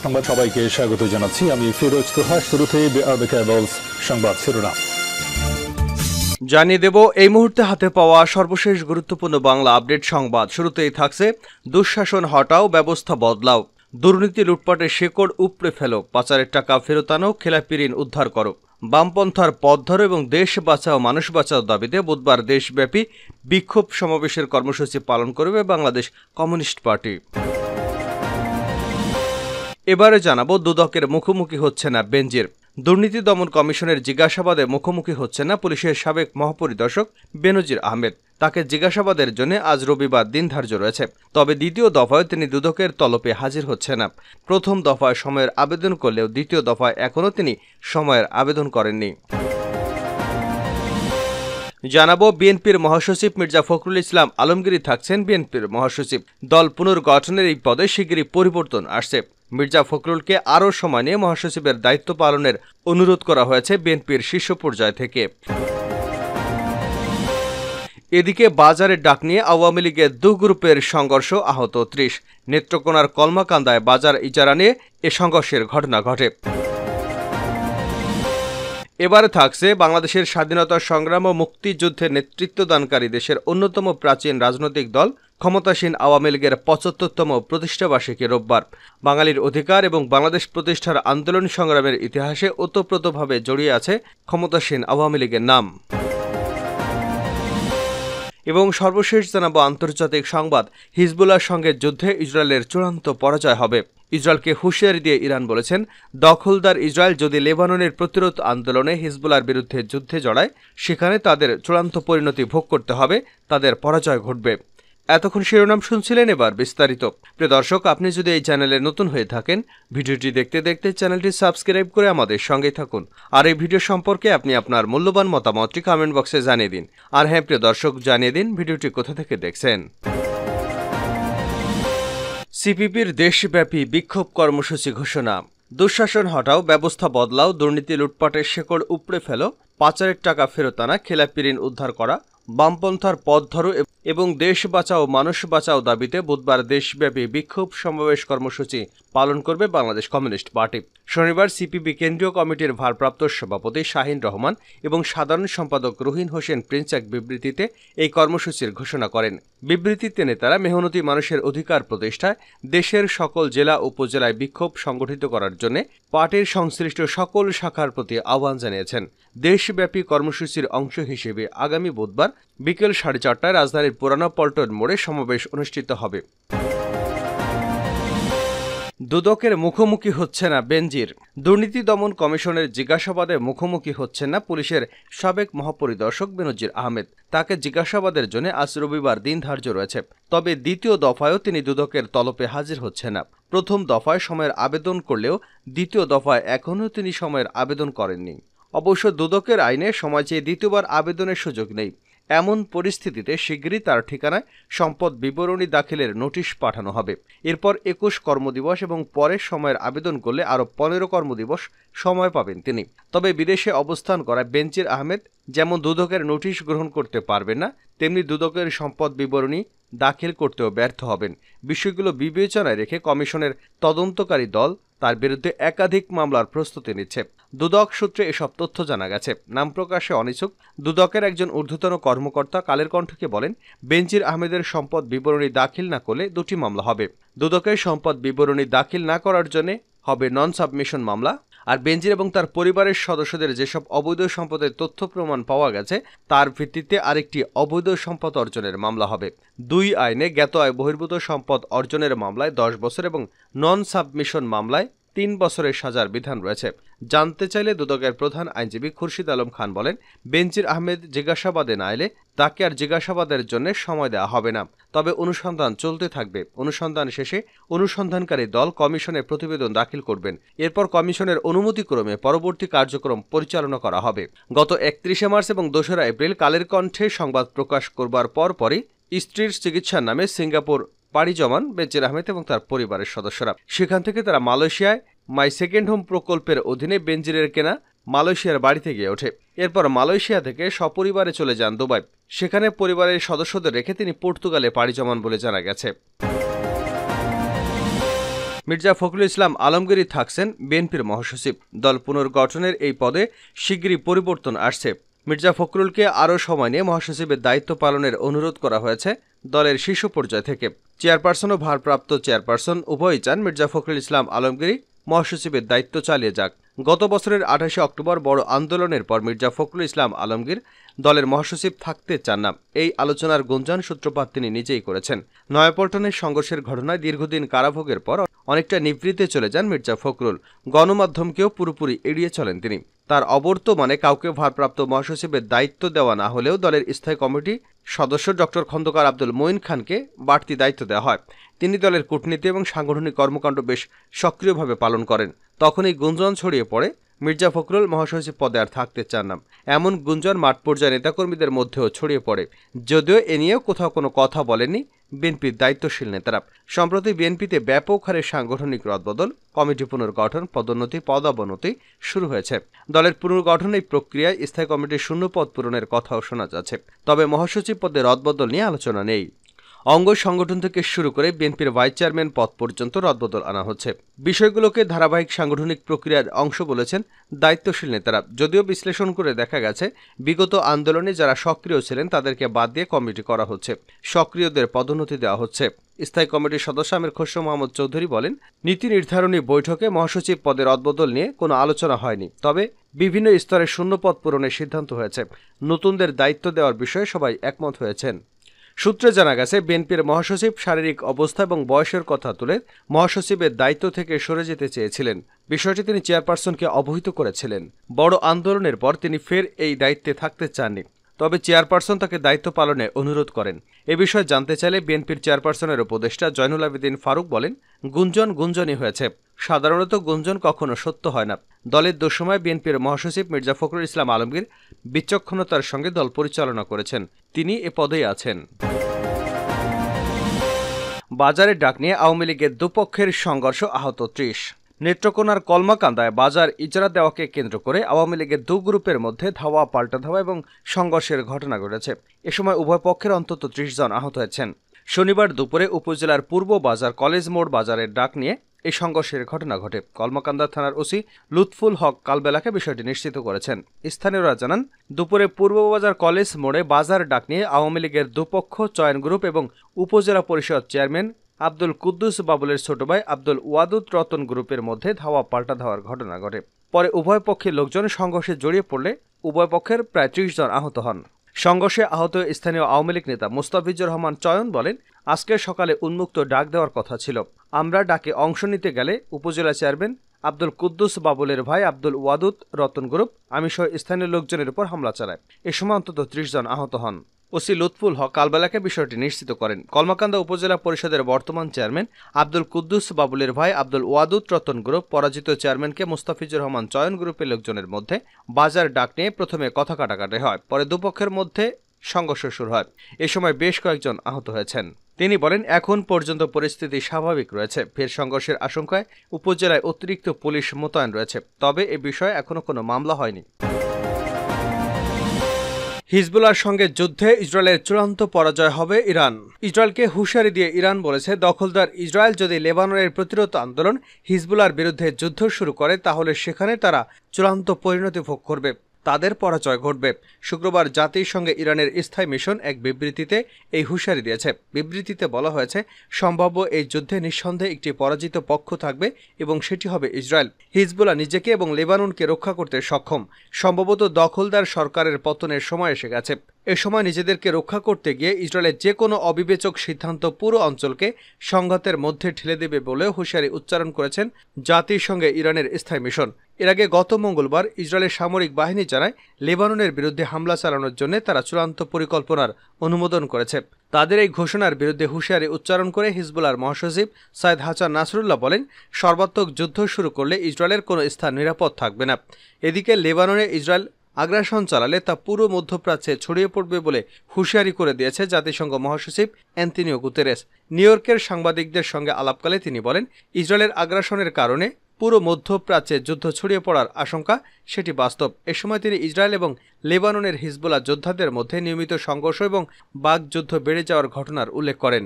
সংবাদ সবাইকে স্বাগত জানাচ্ছি আমি ফিরোজ তোহা। শুরুতে সংবাদ শিরোনাম জানিয়ে দেব এই মুহূর্তে হাতে পাওয়া সর্বশেষ গুরুত্বপূর্ণ বাংলা আপডেট সংবাদ। শুরুতেই থাকছে দুঃশাসন হটাও, ব্যবস্থা বদলাও, দুর্নীতি লুটপাটের শেকড় উপড়ে ফেলো, পাচারের টাকা ফেরত আনো, খেলাপি ঋণ উদ্ধার করো, বামপন্থার পথ ধরো এবং দেশ বাঁচাও মানুষ বাঁচাও দাবিতে বুধবার দেশব্যাপী বিক্ষোভ সমাবেশের কর্মসূচি পালন করবে বাংলাদেশ কমিউনিস্ট পার্টি। এবারে জানাবো দুদকের মুখোমুখি হচ্ছে না বেনজির। দুর্নীতি দমন কমিশনের জিজ্ঞাসাবাদে মুখোমুখি হচ্ছে না পুলিশের সাবেক মহাপরিদর্শক বেনজির আহমেদ। তাকে জিজ্ঞাসাবাদের জন্য আজ রবিবার দিন ধার্য রয়েছে। তবে দ্বিতীয় দফায় তিনি দুদকের তলবে হাজির হচ্ছে না। প্রথম দফায় সময়ের আবেদন করলেও দ্বিতীয় দফায় এখনও তিনি সময়ের আবেদন করেননি। জানাবো বিএনপির মহাসচিব মির্জা ফখরুল ইসলাম আলমগীর থাকছেন বিএনপির মহাসচিব। দল পুনর্গঠনের এই পদে শিগগিরই পরিবর্তন আসছে। মির্জা ফখরুলকে আরও সময় নিয়ে মহাসচিবের দায়িত্ব পালনের অনুরোধ করা হয়েছে বিএনপির শীর্ষ পর্যায় থেকে। এদিকে বাজারের ডাক নিয়ে আওয়ামী লীগের দু গ্রুপের সংঘর্ষ, আহত ৩০। নেত্রকোনার কলমাকান্দায় বাজার ইজারা নিয়ে এ সংঘর্ষের ঘটনা ঘটে। এবারে থাকছে বাংলাদেশের স্বাধীনতা সংগ্রাম ও মুক্তিযুদ্ধের নেতৃত্বদানকারী দেশের অন্যতম প্রাচীন রাজনৈতিক দল ক্ষমতাসীন আওয়ামী লীগের ৭৫তম প্রতিষ্ঠাবার্ষিকী রোববার। বাঙালির অধিকার এবং বাংলাদেশ প্রতিষ্ঠার আন্দোলন সংগ্রামের ইতিহাসে ওতপ্রোতভাবে জড়িয়ে আছে ক্ষমতাসীন আওয়ামী লীগের নাম। এবং সর্বশেষ জানাবো আন্তর্জাতিক সংবাদ। হিজবুল্লাহর সঙ্গে যুদ্ধে ইসরায়েলের চূড়ান্ত পরাজয় হবে। ইসরায়েলকে হুঁশিয়ারি দিয়ে ইরান বলেছেন, দখলদার ইসরায়েল যদি লেবাননের প্রতিরোধ আন্দোলনে হিজবুল্লাহর বিরুদ্ধে যুদ্ধে জড়ায়, সেখানে তাদের চূড়ান্ত পরিণতি ভোগ করতে হবে, তাদের পরাজয় ঘটবে। এতক্ষণ শিরোনাম শুনছিলেন, এবার বিস্তারিত। প্রিয় দর্শক, আপনি যদি এই চ্যানেলে নতুন হয়ে থাকেন, ভিডিওটি দেখতে দেখতে চ্যানেলটি সাবস্ক্রাইব করে আমাদের সঙ্গেই থাকুন। আর এই ভিডিও সম্পর্কে আপনি আপনার মূল্যবান মতামতটি কমেন্ট বক্সে জানিয়ে দিন। আর হ্যাঁ প্রিয় দর্শক, জানিয়ে দিন ভিডিওটি কোথা থেকে দেখছেন। সিপিবির দেশব্যাপী বিক্ষোভ কর্মসূচি ঘোষণা। দুঃশাসন হটাও, ব্যবস্থা বদলাও, দুর্নীতি লুটপাটের শেকড় উপড়ে ফেলো, পাচারের টাকা ফেরত আনা, খেলাপি ঋণ উদ্ধার করা, বামপন্থার পথ ধরো এবং দেশ বাঁচাও মানুষ বাঁচাও দাবিতে বুধবার দেশব্যাপী বিক্ষোভ সমাবেশ কর্মসূচি পালন করবে বাংলাদেশ কমিউনিস্ট পার্টি। শনিবার সিপিবি কেন্দ্রীয় কমিটির ভারপ্রাপ্ত সভাপতি শাহিন রহমান এবং সাধারণ সম্পাদক রুহিন হোসেন প্রিন্স এক বিবৃতিতে এই কর্মসূচির ঘোষণা করেন। বিবৃতিতে নেতারা মেহনতি মানুষের অধিকার প্রতিষ্ঠায় দেশের সকল জেলা উপজেলায় বিক্ষোভ সংগঠিত করার জন্য পার্টির সংশ্লিষ্ট সকল শাখার প্রতি আহ্বান জানিয়েছেন। দেশব্যাপী কর্মসূচির অংশ হিসেবে আগামী বুধবার বিকেল 4:30টায় রাজধানীর পুরানা পল্টন মোড়ে সমাবেশ অনুষ্ঠিত হবে। দুদকের মুখোমুখি হচ্ছে না বেনজির। দুর্নীতি দমন কমিশনের জিজ্ঞাসাবাদে মুখোমুখি হচ্ছেন না পুলিশের সাবেক মহাপরিদর্শক বেনজির আহমেদ। তাকে জিজ্ঞাসাবাদের জন্য আজ রবিবার দিন ধার্য রয়েছে। তবে দ্বিতীয় দফায়ও তিনি দুদকের তলবে হাজির হচ্ছেন না। প্রথম দফায় সময়ের আবেদন করলেও দ্বিতীয় দফায় এখনও তিনি সময়ের আবেদন করেননি। অবশ্য দুদকের আইনে সময় চেয়ে দ্বিতীয়বার আবেদনের সুযোগ নেই। এমন পরিস্থিতিতে শিগগিরই তার ঠিকানায় সম্পদ বিবরণী দাখিলের নোটিশ পাঠানো হবে। এরপর 21 কর্মদিবস এবং পরে সময়ের আবেদন করলে আরও 15 কর্মদিবস সময় পাবেন তিনি। তবে বিদেশে অবস্থান করা বেনজির আহমেদ যেমন দুদকের নোটিশ গ্রহণ করতে পারবেন না, তেমনি দুদকের সম্পদ বিবরণী দাখিল করতেও ব্যর্থ হবেন। বিষয়গুলো বিবেচনায় রেখে কমিশনের তদন্তকারী দল তার বিরুদ্ধে একাধিক মামলার প্রস্তুতি নিচ্ছে। দুদক সূত্রে এসব তথ্য জানা গেছে। নাম প্রকাশে অনিচ্ছুক দুদকের একজন ঊর্ধ্বতন কর্মকর্তা কালের কণ্ঠকে বলেন, বেনজির আহমেদের সম্পদ বিবরণী দাখিল না করলে 2টি মামলা হবে। দুদকের সম্পদ বিবরণী দাখিল না করার জন্য হবে নন সাবমিশন মামলা। আর বেনজির এবং তার পরিবারের সদস্যদের যেসব অবৈধ সম্পদের তথ্য প্রমাণ পাওয়া গেছে তার ভিত্তিতে আরেকটি অবৈধ সম্পদ অর্জনের মামলা হবে। 2 আইনে জ্ঞাত আয় বহির্ভূত সম্পদ অর্জনের মামলায় 10 বছর এবং নন সাবমিশন মামলায় 3 বছরের সাজার বিধান রয়েছে। জানতে চাইলে দুদকের প্রধান আইনজীবী খুরশিদ আলম খান বলেন, বেনজির আহমেদ জিজ্ঞাসাবাদে না এলে তাকে আর জিজ্ঞাসাবাদের জন্য সময় দেওয়া হবে না। তবে অনুসন্ধান চলতে থাকবে। অনুসন্ধান শেষে অনুসন্ধানকারী দল কমিশনে প্রতিবেদন দাখিল করবেন। এরপর কমিশনের অনুমতিক্রমে পরবর্তী কার্যক্রম পরিচালনা করা হবে। গত 31 মার্চ এবং 2রা এপ্রিল কালের কণ্ঠে সংবাদ প্রকাশ করবার পরপরই স্ত্রীর চিকিৎসার নামে সিঙ্গাপুর পাড়ি জমান বেনজির আহমেদ এবং তার পরিবারের সদস্যরা। সেখান থেকে তারা মালয়েশিয়ায় মাই সেকেন্ড হোম প্রকল্পের অধীনে বেনজিরের কেনা মালয়েশিয়ার বাড়িতে গিয়ে ওঠে। এরপর মালয়েশিয়া থেকে সপরিবারে চলে যান দুবাই। সেখানে পরিবারের সদস্যদের রেখে তিনি পর্তুগালে পাড়ি জমান বলে জানা গেছে। মির্জা ফখরুল ইসলাম আলমগীরই থাকছেন বিএনপির মহাসচিব। দল পুনর্গঠনের এই পদে শিগগিরই পরিবর্তন আসছে। মির্জা ফখরুলকে আরও সময় নিয়ে মহাসচিবের দায়িত্ব পালনের অনুরোধ করা হয়েছে দলের শীর্ষ পর্যায় থেকে। চেয়ারপারসন ও ভারপ্রাপ্ত চেয়ারপারসন উভয়ই চান মির্জা ফখরুল ইসলাম আলমগীরই মহাসচিবের দায়িত্ব চালিয়ে যাক। গত বছরের 28শে অক্টোবর বড় আন্দোলনের পর মির্জা ফখরুল ইসলাম আলমগীর দলের মহাসচিব থাকতে চান না। এই আলোচনার গুঞ্জন সূত্রপাত তিনি নিজেই করেছেন। নয়াপল্টনের সংঘর্ষের ঘটনায় দীর্ঘদিন কারাভোগের পর অনেকটা নিভৃতে চলে যান মির্জা ফখরুল। গণমাধ্যমকেও পুরোপুরি এড়িয়ে চলেন তিনি। তার অবর্তমানে কাউকে ভারপ্রাপ্ত মহাসচিবের দায়িত্ব দেওয়া না হলেও দলের স্থায়ী কমিটি সদস্য ডক্টর খন্দকার আব্দুল মঈন খানকে বাড়তি দায়িত্ব দেওয়া হয়। তিনি দলের কূটনীতি এবং সাংগঠনিক কর্মকাণ্ড বেশ সক্রিয়ভাবে পালন করেন। তখনই গুঞ্জন ছড়িয়ে পড়ে মির্জা ফখরুল মহাসচিব পদে আর থাকতে চান না। এমন গুঞ্জন মাঠ পর্যায়ে নেতাকর্মীদের মধ্যেও ছড়িয়ে পড়ে, যদিও এ নিয়েও কোথাও কোনো কথা বলেননি বিএনপির দায়িত্বশীল নেতারা। সম্প্রতি বিএনপিতে ব্যাপক হারে সাংগঠনিক রদবদল, কমিটি পুনর্গঠন, পদোন্নতি, পদাবনতি শুরু হয়েছে। দলের পুনর্গঠন এই প্রক্রিয়ায় স্থায়ী কমিটির শূন্য পদ পূরণের কথাও শোনা যাচ্ছে। তবে মহাসচিব পদে রদবদল নিয়ে আলোচনা নেই। অঙ্গ সংগঠন থেকে শুরু করে বিএনপির ভাইস চেয়ারম্যান পদ পর্যন্ত রদবদল আনা হচ্ছে। বিষয়গুলোকে ধারাবাহিক সাংগঠনিক প্রক্রিয়ার অংশ বলেছেন দায়িত্বশীল নেতারা। যদিও বিশ্লেষণ করে দেখা গেছে বিগত আন্দোলনে যারা সক্রিয় ছিলেন তাদেরকে বাদ দিয়ে কমিটি করা হচ্ছে, সক্রিয়দের পদোন্নতি দেওয়া হচ্ছে। স্থায়ী কমিটির সদস্য আমির খসরু মাহমুদ চৌধুরী বলেন, নীতি নির্ধারণী বৈঠকে মহাসচিব পদের রদবদল নিয়ে কোনো আলোচনা হয়নি। তবে বিভিন্ন স্তরে শূন্য পদ পূরণের সিদ্ধান্ত হয়েছে। নতুনদের দায়িত্ব দেওয়ার বিষয়ে সবাই একমত হয়েছেন। সূত্রে জানা গেছে বিএনপির মহাসচিব শারীরিক অবস্থা এবং বয়সের কথা তুলে মহাসচিবের দায়িত্ব থেকে সরে যেতে চেয়েছিলেন। বিষয়টি তিনি চেয়ারপারসনকে অবহিত করেছিলেন। বড় আন্দোলনের পর তিনি ফের এই দায়িত্বে থাকতে চাননি। তবে চেয়ারপারসন তাকে দায়িত্ব পালনে অনুরোধ করেন। এ বিষয়ে জানতে চাইলে বিএনপির চেয়ারপারসনের উপদেষ্টা জয়নুল আবেদিন ফারুক বলেন, গুঞ্জন গুঞ্জনই হয়েছে। সাধারণত গুঞ্জন কখনো সত্য হয় না। দলের দুঃসময় বিএনপির মহাসচিব মির্জা ফখরুল ইসলাম আলমগীর বিচক্ষণতার সঙ্গে দল পরিচালনা করেছেন। তিনি এ পদেই আছেন। বাজারের ডাক নিয়ে আওয়ামী লীগের দুপক্ষের সংঘর্ষ, আহত ৩০। নেত্রকোনার কলমাকান্দায় বাজার ইজারা দেওয়াকে কেন্দ্র করে আওয়ামী লীগের দু গ্রুপের মধ্যে ধাওয়া পাল্টা ধাওয়া এবং সংঘর্ষের ঘটনা ঘটেছে। এ সময় উভয় পক্ষের অন্তত ৩০ জন আহত হয়েছেন। শনিবার দুপুরে উপজেলার পূর্ব বাজার কলেজ মোড় বাজারের ডাক নিয়ে এই সংঘর্ষের ঘটনা ঘটে। কলমাকান্দা থানার ওসি লুৎফুল হক কালবেলাকে বিষয়টি নিশ্চিত করেছেন। স্থানীয়রা জানান, দুপুরে পূর্ব বাজার কলেজ মোড়ে বাজার ডাক নিয়ে আওয়ামী লীগের দুপক্ষ চয়ন গ্রুপ এবং উপজেলা পরিষদ চেয়ারম্যান আব্দুল কুদ্দুস বাবুলের ছোট ভাই আব্দুল ওয়াদুদ রতন গ্রুপের মধ্যে ধাওয়া পাল্টা ধাওয়ার ঘটনা ঘটে। পরে উভয় পক্ষের লোকজন সংঘর্ষে জড়িয়ে পড়লে উভয় পক্ষের প্রায় ৩০ জন আহত হন। সংঘর্ষে আহত স্থানীয় আওয়ামী লীগ নেতা মুস্তাফিজুর রহমান চয়ন বলেন, আজকে সকালে উন্মুক্ত ডাক দেওয়ার কথা ছিল। আমরা ডাকে অংশ নিতে গেলে উপজেলা চেয়ারম্যান আব্দুল কুদ্দুস বাবুলের ভাই আব্দুল ওয়াদুদ রতন গ্রুপ আমি সহ স্থানীয় লোকজনের উপর হামলা চালায়। এ সময় অন্তত ৩০ জন আহত হন। ওসি লুৎফুল হক কালবেলাকে বিষয়টি নিশ্চিত করেন। কলমাকান্দা উপজেলা পরিষদের বর্তমান চেয়ারম্যান আব্দুল কুদ্দুস বাবুলের ভাই আব্দুল ওয়াদুদ রতন গ্রুপ পরাজিত চেয়ারম্যানকে মুস্তাফিজুর রহমান চয়ন গ্রুপের লোকজনের মধ্যে বাজার ডাক নিয়ে প্রথমে কথা কাটাকাটি হয়। পরে দুপক্ষের মধ্যে সংঘর্ষ শুরু হয়। এ সময় বেশ কয়েকজন আহত হয়েছেন। তিনি বলেন, এখন পর্যন্ত পরিস্থিতি স্বাভাবিক রয়েছে। ফের সংঘর্ষের আশঙ্কায় উপজেলায় অতিরিক্ত পুলিশ মোতায়েন রয়েছে। তবে এ বিষয়ে এখনো কোনো মামলা হয়নি। হিজবুল্লাহর সঙ্গে যুদ্ধে ইসরায়েলের চূড়ান্ত পরাজয় হবে ইরান। ইসরায়েলকে হুঁশিয়ারি দিয়ে ইরান বলেছে, দখলদার ইসরায়েল যদি লেবাননের প্রতিরোধ আন্দোলন হিজবুল্লাহর বিরুদ্ধে যুদ্ধ শুরু করে তাহলে সেখানে তারা চূড়ান্ত পরিণতি ভোগ করবে, তাদের পরাজয় ঘটবে। শুক্রবার জাতিসংঘে ইরানের স্থায়ী মিশন এক বিবৃতিতে এই হুঁশিয়ারি দিয়েছে। বিবৃতিতে বলা হয়েছে, সম্ভাব্য এই যুদ্ধে নিঃসন্দেহে একটি পরাজিত পক্ষ থাকবে এবং সেটি হবে ইসরায়েল। হিজবুল্লাহ নিজেকে এবং লেবাননকে রক্ষা করতে সক্ষম। সম্ভবত দখলদার সরকারের পতনের সময় এসে গেছে। এ সময় নিজেদেরকে রক্ষা করতে গিয়ে ইসরায়েলের যে কোনো অবিবেচক সিদ্ধান্ত পুরো অঞ্চলকে সংঘাতের মধ্যে ঠেলে দেবে বলেও হুঁশিয়ারি উচ্চারণ করেছেন জাতিসংঘে ইরানের স্থায়ী মিশন। এর আগে গত মঙ্গলবার ইসরায়েলের সামরিক বাহিনী জানায়, লেবাননের বিরুদ্ধে হামলা চালানোর জন্য তারা চূড়ান্ত পরিকল্পনার অনুমোদন করেছে। তাদের এই ঘোষণার বিরুদ্ধে হুঁশিয়ারি উচ্চারণ করে হিজবুল্লাহর মহাসচিব সাইদ হাসান নাসরুল্লাহ বলেন, সর্বাত্মক যুদ্ধ শুরু করলে ইসরায়েলের কোনো স্থান নিরাপদ থাকবে না। এদিকে লেবাননে ইসরায়েল আগ্রাসন চালালে তা পুরো মধ্যপ্রাচ্যে ছড়িয়ে পড়বে বলে হুঁশিয়ারি করে দিয়েছে জাতিসংঘ মহাসচিব অ্যান্তোনিও গুতেরেস। নিউ ইয়র্কের সাংবাদিকদের সঙ্গে আলাপকালে তিনি বলেন, ইসরায়েলের আগ্রাসনের কারণে পুরো মধ্যপ্রাচ্যে যুদ্ধ ছড়িয়ে পড়ার আশঙ্কা সেটি বাস্তব। এ সময় তিনি ইসরায়েল এবং লেবাননের হিজবুল্লাহ যোদ্ধাদের মধ্যে নিয়মিত সংঘর্ষ এবং বাকযুদ্ধ বেড়ে যাওয়ার ঘটনার উল্লেখ করেন।